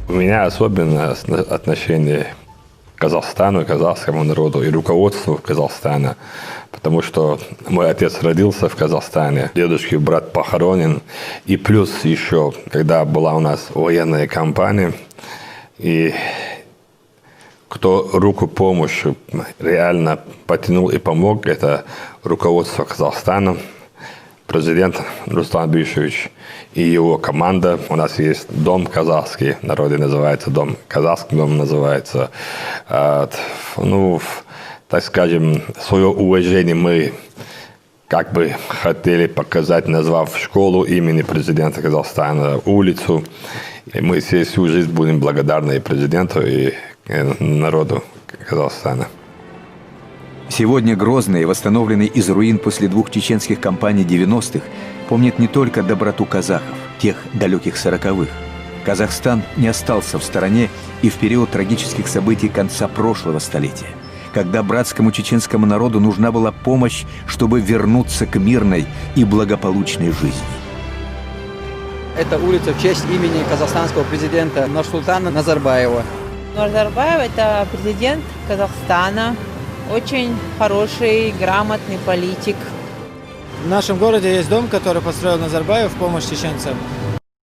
У меня особенное отношение к Казахстану, к казахскому народу и руководству Казахстана, потому что мой отец родился в Казахстане, дедушкин брат похоронен, и плюс еще, когда была у нас военная кампания, и кто руку помощи реально потянул и помог, это руководство Казахстана, президент Руслан Бишевич и его команда. У нас есть дом казахский, в народе называется дом, казахский дом называется. Так скажем, свое уважение мы как бы хотели показать, назвав школу имени президента Казахстана, улицу. И мы всю жизнь будем благодарны и президенту, и народу Казахстана. Сегодня Грозный, восстановленный из руин после 2 чеченских кампаний 90-х, помнит не только доброту казахов, тех далеких 40-х. Казахстан не остался в стороне и в период трагических событий конца прошлого столетия, когда братскому чеченскому народу нужна была помощь, чтобы вернуться к мирной и благополучной жизни. Это улица в честь имени казахстанского президента Нурсултана Назарбаева. Назарбаев – это президент Казахстана, очень хороший, грамотный политик. В нашем городе есть дом, который построил Назарбаев в помощь чеченцам.